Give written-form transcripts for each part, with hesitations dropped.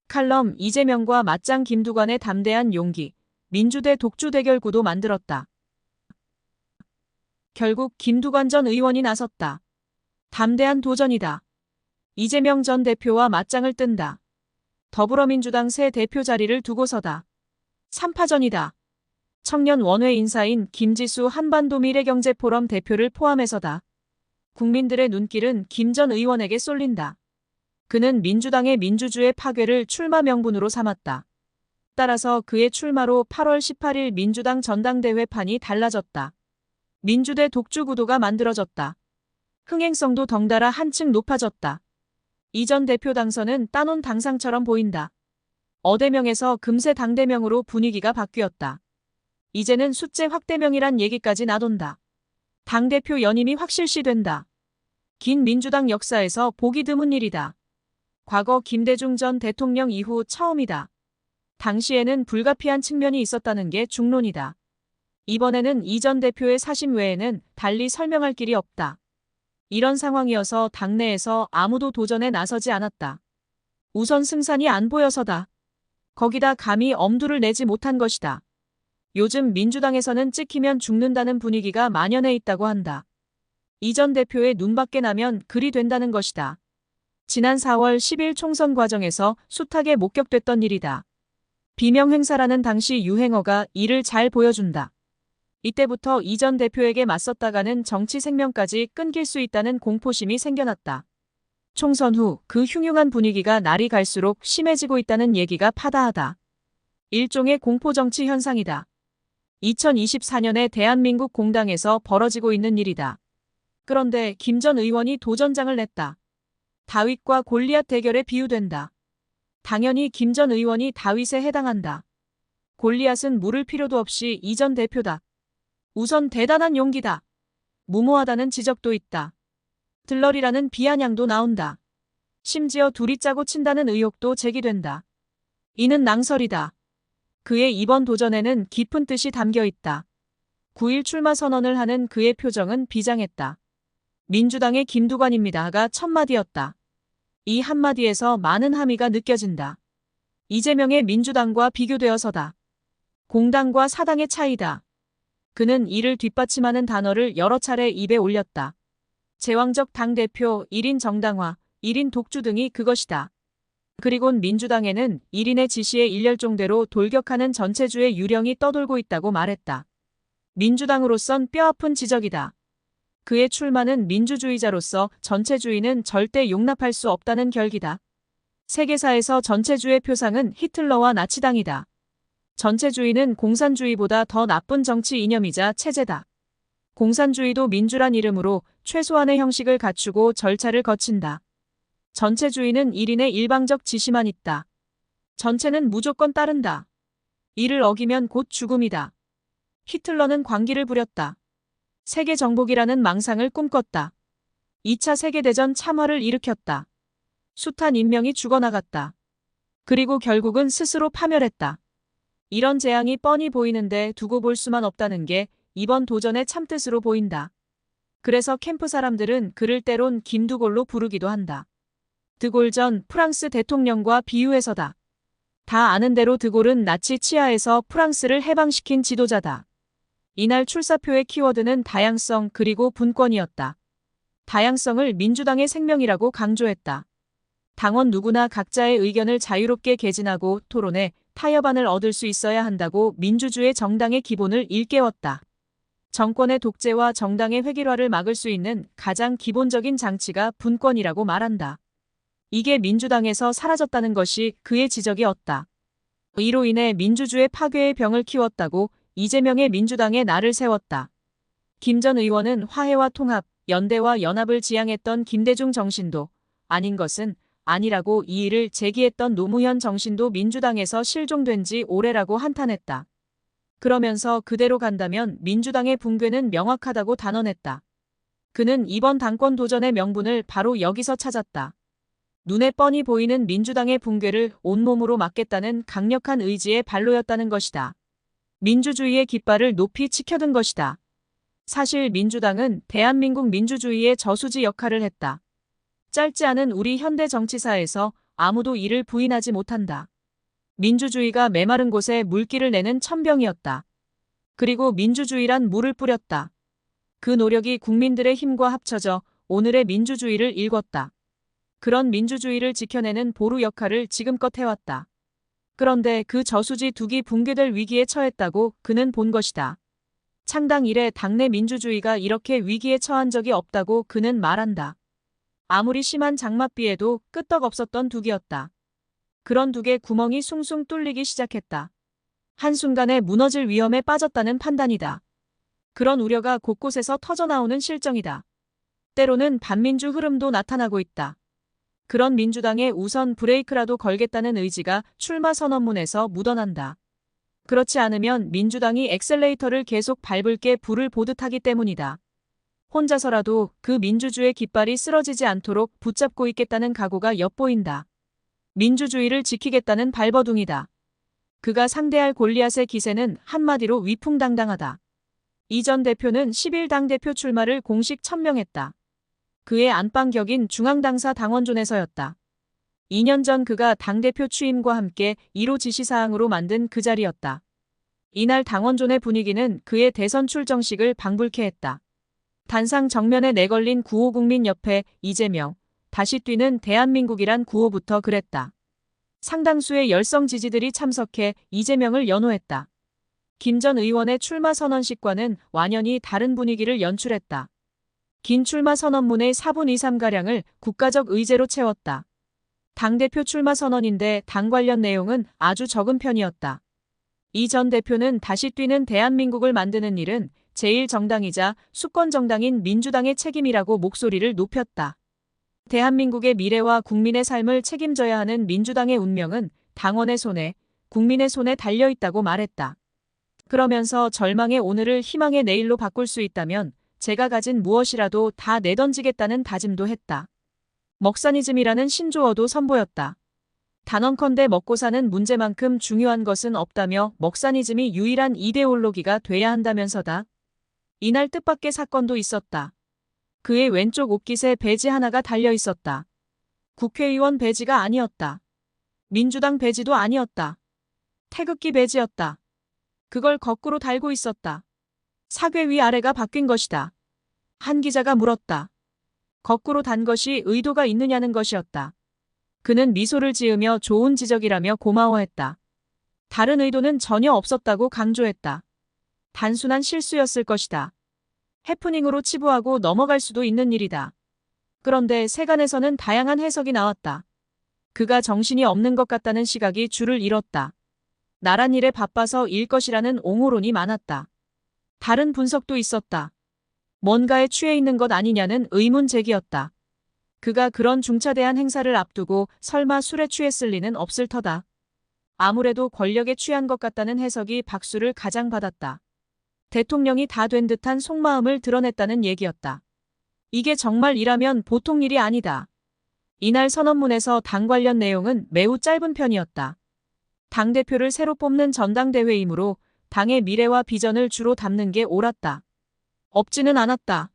칼럼 이재명과 맞짱 김두관의 담대한 용기, 민주 대 독주 대결 구도 만들었다. 결국 김두관 전 의원이 나섰다. 담대한 도전이다. 이재명 전 대표와 맞짱을 뜬다. 더불어민주당 새 대표 자리를 두고서다. 3파전이다. 청년 원외 인사인 김지수 한반도 미래경제포럼 대표를 포함해서다. 국민들의 눈길은 김 전 의원에게 쏠린다. 그는 민주당의 민주주의 파괴를 출마 명분으로 삼았다. 따라서 그의 출마로 8월 18일 민주당 전당대회 판이 달라졌다. 민주대 독주 구도가 만들어졌다. 흥행성도 덩달아 한층 높아졌다. 이 전 대표 당선은 따놓은 당상처럼 보인다. 어대명에서 금세 당대명으로 분위기가 바뀌었다. 이제는 숫제 확대명이란 얘기까지 나돈다. 당대표 연임이 확실시된다. 긴 민주당 역사에서 보기 드문 일이다. 과거 김대중 전 대통령 이후 처음이다. 당시에는 불가피한 측면이 있었다는 게 중론이다. 이번에는 이 전 대표의 사심 외에는 달리 설명할 길이 없다. 이런 상황이어서 당내에서 아무도 도전에 나서지 않았다. 우선 승산이 안 보여서다. 거기다 감히 엄두를 내지 못한 것이다. 요즘 민주당에서는 찍히면 죽는다는 분위기가 만연해 있다고 한다. 이 전 대표의 눈밖에 나면 글이 된다는 것이다. 지난 4월 10일 총선 과정에서 숱하게 목격됐던 일이다. 비명 행사라는 당시 유행어가 이를 잘 보여준다. 이때부터 이 전 대표에게 맞섰다가는 정치 생명까지 끊길 수 있다는 공포심이 생겨났다. 총선 후 그 흉흉한 분위기가 날이 갈수록 심해지고 있다는 얘기가 파다하다. 일종의 공포정치 현상이다. 2024년에 대한민국 공당에서 벌어지고 있는 일이다. 그런데 김 전 의원이 도전장을 냈다. 다윗과 골리앗 대결에 비유된다. 당연히 김 전 의원이 다윗에 해당한다. 골리앗은 물을 필요도 없이 이 전 대표다. 우선 대단한 용기다. 무모하다는 지적도 있다. 들러리라는 비아냥도 나온다. 심지어 둘이 짜고 친다는 의혹도 제기된다. 이는 낭설이다. 그의 이번 도전에는 깊은 뜻이 담겨 있다. 9일 출마 선언을 하는 그의 표정은 비장했다. 민주당의 김두관입니다가 첫마디였다. 이 한마디에서 많은 함의가 느껴진다. 이재명의 민주당과 비교되어서다. 공당과 사당의 차이다. 그는 이를 뒷받침하는 단어를 여러 차례 입에 올렸다. 제왕적 당대표, 1인 정당화, 1인 독주 등이 그것이다. 그리곤 민주당에는 1인의 지시에 일렬종대로 돌격하는 전체주의 유령이 떠돌고 있다고 말했다. 민주당으로선 뼈아픈 지적이다. 그의 출마는 민주주의자로서 전체주의는 절대 용납할 수 없다는 결기다. 세계사에서 전체주의 표상은 히틀러와 나치당이다. 전체주의는 공산주의보다 더 나쁜 정치 이념이자 체제다. 공산주의도 민주란 이름으로 최소한의 형식을 갖추고 절차를 거친다. 전체주의는 1인의 일방적 지시만 있다. 전체는 무조건 따른다. 이를 어기면 곧 죽음이다. 히틀러는 광기를 부렸다. 세계 정복이라는 망상을 꿈꿨다. 2차 세계대전 참화를 일으켰다. 숱한 인명이 죽어나갔다. 그리고 결국은 스스로 파멸했다. 이런 재앙이 뻔히 보이는데 두고 볼 수만 없다는 게 이번 도전의 참뜻으로 보인다. 그래서 캠프 사람들은 그를 때론 김두골로 부르기도 한다. 드골 전 프랑스 대통령과 비유해서다. 다 아는 대로 드골은 나치 치하에서 프랑스를 해방시킨 지도자다. 이날 출사표의 키워드는 다양성 그리고 분권이었다. 다양성을 민주당의 생명이라고 강조했다. 당원 누구나 각자의 의견을 자유롭게 개진하고 토론해 타협안을 얻을 수 있어야 한다고 민주주의 정당의 기본을 일깨웠다. 정권의 독재와 정당의 획일화를 막을 수 있는 가장 기본적인 장치가 분권이라고 말한다. 이게 민주당에서 사라졌다는 것이 그의 지적이었다. 이로 인해 민주주의 파괴의 병을 키웠다고 이재명의 민주당에 날을 세웠다. 김 전 의원은 화해와 통합, 연대와 연합을 지향했던 김대중 정신도 아닌 것은 아니라고 이의를 제기했던 노무현 정신도 민주당에서 실종된 지 오래라고 한탄했다. 그러면서 그대로 간다면 민주당의 붕괴는 명확하다고 단언했다. 그는 이번 당권 도전의 명분을 바로 여기서 찾았다. 눈에 뻔히 보이는 민주당의 붕괴를 온몸으로 막겠다는 강력한 의지의 발로였다는 것이다. 민주주의의 깃발을 높이 치켜든 것이다. 사실 민주당은 대한민국 민주주의의 저수지 역할을 했다. 짧지 않은 우리 현대 정치사에서 아무도 이를 부인하지 못한다. 민주주의가 메마른 곳에 물기를 내는 천병이었다. 그리고 민주주의란 물을 뿌렸다. 그 노력이 국민들의 힘과 합쳐져 오늘의 민주주의를 일궜다. 그런 민주주의를 지켜내는 보루 역할을 지금껏 해왔다. 그런데 그 저수지 둑이 붕괴될 위기에 처했다고 그는 본 것이다. 창당 이래 당내 민주주의가 이렇게 위기에 처한 적이 없다고 그는 말한다. 아무리 심한 장맛비에도 끄떡없었던 둑이었다. 그런 둑에 구멍이 숭숭 뚫리기 시작했다. 한순간에 무너질 위험에 빠졌다는 판단이다. 그런 우려가 곳곳에서 터져나오는 실정이다. 때로는 반민주 흐름도 나타나고 있다. 그런 민주당에 우선 브레이크라도 걸겠다는 의지가 출마 선언문에서 묻어난다. 그렇지 않으면 민주당이 엑셀레이터를 계속 밟을 게 불을 보듯 하기 때문이다. 혼자서라도 그 민주주의 깃발이 쓰러지지 않도록 붙잡고 있겠다는 각오가 엿보인다. 민주주의를 지키겠다는 발버둥이다. 그가 상대할 골리앗의 기세는 한마디로 위풍당당하다. 이 전 대표는 10일 당대표 출마를 공식 천명했다. 그의 안방격인 중앙당사 당원존에서였다. 2년 전 그가 당대표 취임과 함께 1호 지시사항으로 만든 그 자리였다. 이날 당원존의 분위기는 그의 대선 출정식을 방불케 했다. 단상 정면에 내걸린 구호 국민협회 이재명, 다시 뛰는 대한민국이란 구호부터 그랬다. 상당수의 열성 지지들이 참석해 이재명을 연호했다. 김 전 의원의 출마 선언식과는 완연히 다른 분위기를 연출했다. 긴 출마 선언문의 4분 2, 3가량을 국가적 의제로 채웠다. 당대표 출마 선언인데 당 관련 내용은 아주 적은 편이었다. 이 전 대표는 다시 뛰는 대한민국을 만드는 일은 제1정당이자 수권정당인 민주당의 책임이라고 목소리를 높였다. 대한민국의 미래와 국민의 삶을 책임져야 하는 민주당의 운명은 당원의 손에, 국민의 손에 달려있다고 말했다. 그러면서 절망의 오늘을 희망의 내일로 바꿀 수 있다면 제가 가진 무엇이라도 다 내던지겠다는 다짐도 했다. 먹사니즘이라는 신조어도 선보였다. 단언컨대 먹고 사는 문제만큼 중요한 것은 없다며 먹사니즘이 유일한 이데올로기가 돼야 한다면서다. 이날 뜻밖의 사건도 있었다. 그의 왼쪽 옷깃에 배지 하나가 달려 있었다. 국회의원 배지가 아니었다. 민주당 배지도 아니었다. 태극기 배지였다. 그걸 거꾸로 달고 있었다. 사괴 위 아래가 바뀐 것이다. 한 기자가 물었다. 거꾸로 단 것이 의도가 있느냐는 것이었다. 그는 미소를 지으며 좋은 지적이라며 고마워했다. 다른 의도는 전혀 없었다고 강조했다. 단순한 실수였을 것이다. 해프닝으로 치부하고 넘어갈 수도 있는 일이다. 그런데 세간에서는 다양한 해석이 나왔다. 그가 정신이 없는 것 같다는 시각이 줄을 잃었다. 나란 일에 바빠서 일 것이라는 옹호론이 많았다. 다른 분석도 있었다. 뭔가에 취해 있는 것 아니냐는 의문 제기였다. 그가 그런 중차대한 행사를 앞두고 설마 술에 취했을 리는 없을 터다. 아무래도 권력에 취한 것 같다는 해석이 박수를 가장 받았다. 대통령이 다 된 듯한 속마음을 드러냈다는 얘기였다. 이게 정말 일하면 보통 일이 아니다. 이날 선언문에서 당 관련 내용은 매우 짧은 편이었다. 당대표를 새로 뽑는 전당대회이므로 당의 미래와 비전을 주로 담는 게 옳았다. 없지는 않았다.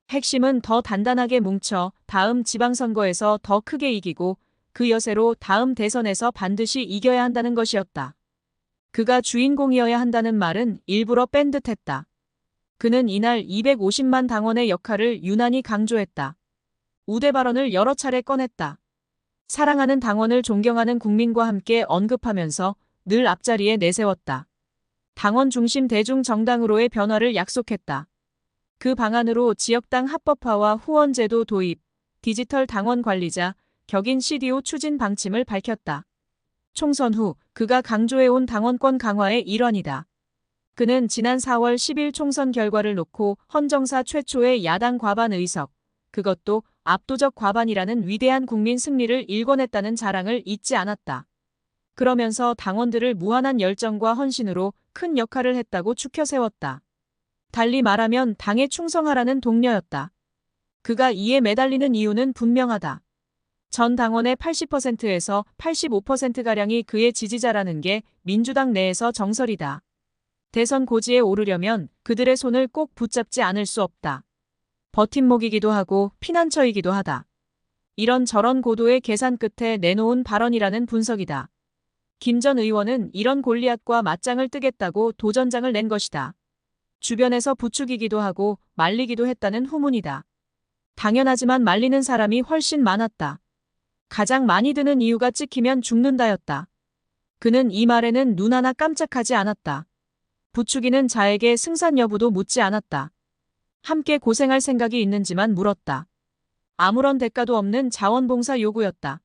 핵심은 더 단단하게 뭉쳐 다음 지방선거에서 더 크게 이기고 그 여세로 다음 대선에서 반드시 이겨야 한다는 것이었다. 그가 주인공이어야 한다는 말은 일부러 뺀 듯했다. 그는 이날 250만 당원의 역할을 유난히 강조했다. 우대 발언을 여러 차례 꺼냈다. 사랑하는 당원을 존경하는 국민과 함께 언급하면서 늘 앞자리에 내세웠다. 당원 중심 대중정당으로의 변화를 약속했다. 그 방안으로 지역당 합법화와 후원제도 도입, 디지털 당원 관리자, 격인 CDO 추진 방침을 밝혔다. 총선 후 그가 강조해온 당원권 강화의 일환이다. 그는 지난 4월 10일 총선 결과를 놓고 헌정사 최초의 야당 과반 의석, 그것도 압도적 과반이라는 위대한 국민 승리를 일궈냈다는 자랑을 잊지 않았다. 그러면서 당원들을 무한한 열정과 헌신으로 큰 역할을 했다고 추켜 세웠다. 달리 말하면 당에 충성하라는 독려였다. 그가 이에 매달리는 이유는 분명하다. 전 당원의 80%에서 85%가량이 그의 지지자라는 게 민주당 내에서 정설이다. 대선 고지에 오르려면 그들의 손을 꼭 붙잡지 않을 수 없다. 버팀목이기도 하고 피난처이기도 하다. 이런저런 고도의 계산 끝에 내놓은 발언이라는 분석이다. 김 전 의원은 이런 골리앗과 맞짱을 뜨겠다고 도전장을 낸 것이다. 주변에서 부추기기도 하고 말리기도 했다는 후문이다. 당연하지만 말리는 사람이 훨씬 많았다. 가장 많이 드는 이유가 찍히면 죽는다였다. 그는 이 말에는 눈 하나 깜짝하지 않았다. 부추기는 자에게 승산 여부도 묻지 않았다. 함께 고생할 생각이 있는지만 물었다. 아무런 대가도 없는 자원봉사 요구였다.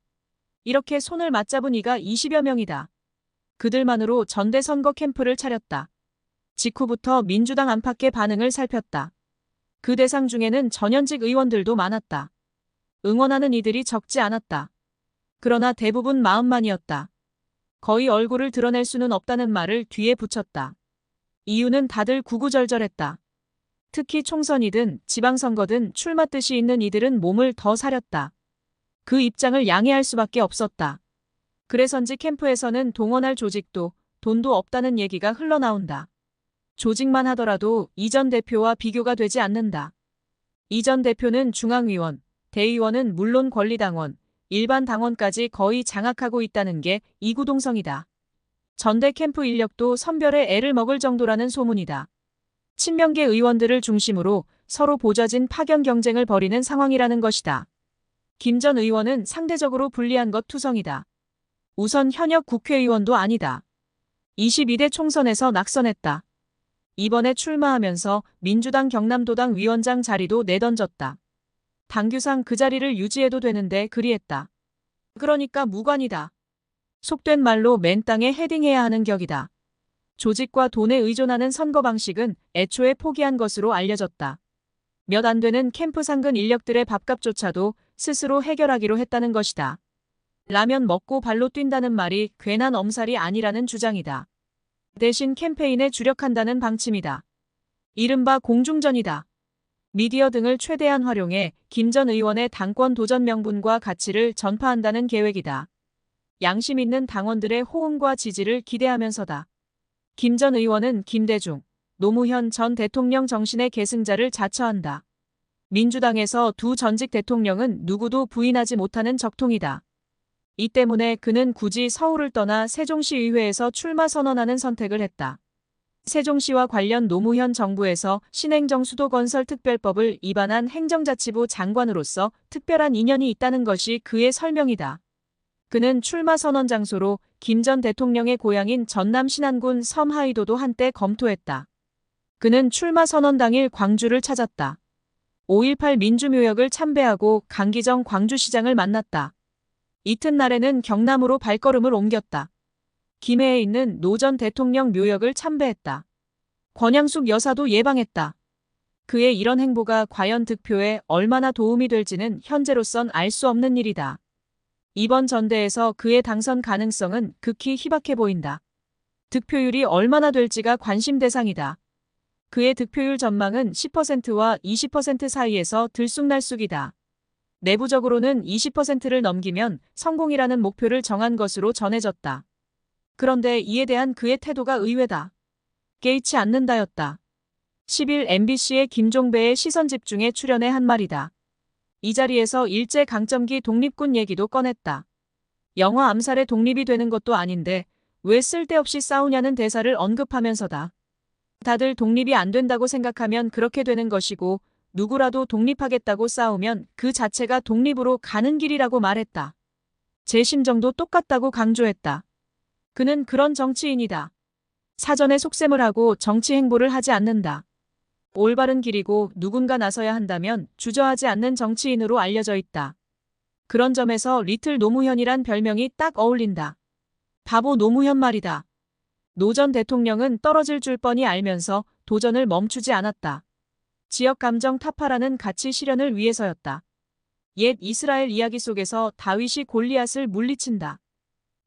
이렇게 손을 맞잡은 이가 20여 명이다. 그들만으로 전대선거 캠프를 차렸다. 직후부터 민주당 안팎의 반응을 살폈다. 그 대상 중에는 전현직 의원들도 많았다. 응원하는 이들이 적지 않았다. 그러나 대부분 마음만이었다. 거의 얼굴을 드러낼 수는 없다는 말을 뒤에 붙였다. 이유는 다들 구구절절했다. 특히 총선이든 지방선거든 출마 뜻이 있는 이들은 몸을 더 사렸다. 그 입장을 양해할 수밖에 없었다. 그래서인지 캠프에서는 동원할 조직도 돈도 없다는 얘기가 흘러나온다. 조직만 하더라도 이 전 대표와 비교가 되지 않는다. 이 전 대표는 중앙위원, 대의원은 물론 권리당원, 일반 당원까지 거의 장악하고 있다는 게 이구동성이다. 전대 캠프 인력도 선별에 애를 먹을 정도라는 소문이다. 친명계 의원들을 중심으로 서로 보좌진 파견 경쟁을 벌이는 상황이라는 것이다. 김 전 의원은 상대적으로 불리한 것 투성이다. 우선 현역 국회의원도 아니다. 22대 총선에서 낙선했다. 이번에 출마하면서 민주당 경남도당 위원장 자리도 내던졌다. 당규상 그 자리를 유지해도 되는데 그리했다. 그러니까 무관이다. 속된 말로 맨 땅에 헤딩해야 하는 격이다. 조직과 돈에 의존하는 선거 방식은 애초에 포기한 것으로 알려졌다. 몇 안 되는 캠프 상근 인력들의 밥값조차도 스스로 해결하기로 했다는 것이다. 라면 먹고 발로 뛴다는 말이 괜한 엄살이 아니라는 주장이다. 대신 캠페인에 주력한다는 방침이다. 이른바 공중전이다. 미디어 등을 최대한 활용해 김 전 의원의 당권 도전 명분과 가치를 전파한다는 계획이다. 양심 있는 당원들의 호응과 지지를 기대하면서다. 김 전 의원은 김대중, 노무현 전 대통령 정신의 계승자를 자처한다. 민주당에서 두 전직 대통령은 누구도 부인하지 못하는 적통이다. 이 때문에 그는 굳이 서울을 떠나 세종시의회에서 출마 선언하는 선택을 했다. 세종시와 관련 노무현 정부에서 신행정 수도건설 특별법을 위반한 행정자치부 장관으로서 특별한 인연이 있다는 것이 그의 설명이다. 그는 출마 선언 장소로 김 전 대통령의 고향인 전남 신안군 섬하이도도 한때 검토했다. 그는 출마 선언 당일 광주를 찾았다. 5.18 민주묘역을 참배하고 강기정 광주시장을 만났다. 이튿날에는 경남으로 발걸음을 옮겼다. 김해에 있는 노 전 대통령 묘역을 참배했다. 권양숙 여사도 예방했다. 그의 이런 행보가 과연 득표에 얼마나 도움이 될지는 현재로선 알 수 없는 일이다. 이번 전대에서 그의 당선 가능성은 극히 희박해 보인다. 득표율이 얼마나 될지가 관심 대상이다. 그의 득표율 전망은 10%와 20% 사이에서 들쑥날쑥이다. 내부적으로는 20%를 넘기면 성공이라는 목표를 정한 것으로 전해졌다. 그런데 이에 대한 그의 태도가 의외다. 개의치 않는다였다. 10일 MBC의 김종배의 시선집중에 출연해 한 말이다. 이 자리에서 일제강점기 독립군 얘기도 꺼냈다. 영화 암살의 독립이 되는 것도 아닌데 왜 쓸데없이 싸우냐는 대사를 언급하면서다. 다들 독립이 안 된다고 생각하면 그렇게 되는 것이고 누구라도 독립하겠다고 싸우면 그 자체가 독립으로 가는 길이라고 말했다. 제 심정도 똑같다고 강조했다. 그는 그런 정치인이다. 사전에 속셈을 하고 정치 행보를 하지 않는다. 올바른 길이고 누군가 나서야 한다면 주저하지 않는 정치인으로 알려져 있다. 그런 점에서 리틀 노무현이란 별명이 딱 어울린다. 바보 노무현 말이다. 노 전 대통령은 떨어질 줄 뻔히 알면서 도전을 멈추지 않았다. 지역 감정 타파라는 가치 실현을 위해서였다. 옛 이스라엘 이야기 속에서 다윗이 골리앗을 물리친다.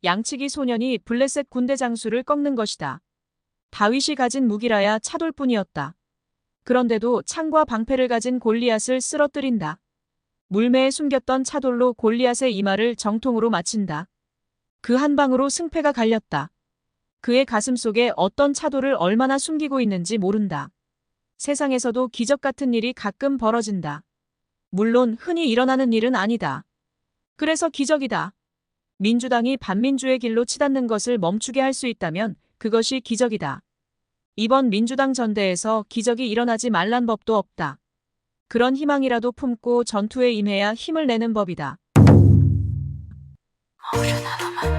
양치기 소년이 블레셋 군대 장수를 꺾는 것이다. 다윗이 가진 무기라야 차돌뿐이었다. 그런데도 창과 방패를 가진 골리앗을 쓰러뜨린다. 물매에 숨겼던 차돌로 골리앗의 이마를 정통으로 맞춘다. 그 한 방으로 승패가 갈렸다. 그의 가슴 속에 어떤 차돌을 얼마나 숨기고 있는지 모른다. 세상에서도 기적 같은 일이 가끔 벌어진다. 물론 흔히 일어나는 일은 아니다. 그래서 기적이다. 민주당이 반민주의 길로 치닫는 것을 멈추게 할 수 있다면 그것이 기적이다. 이번 민주당 전대에서 기적이 일어나지 말란 법도 없다. 그런 희망이라도 품고 전투에 임해야 힘을 내는 법이다. 어른하나만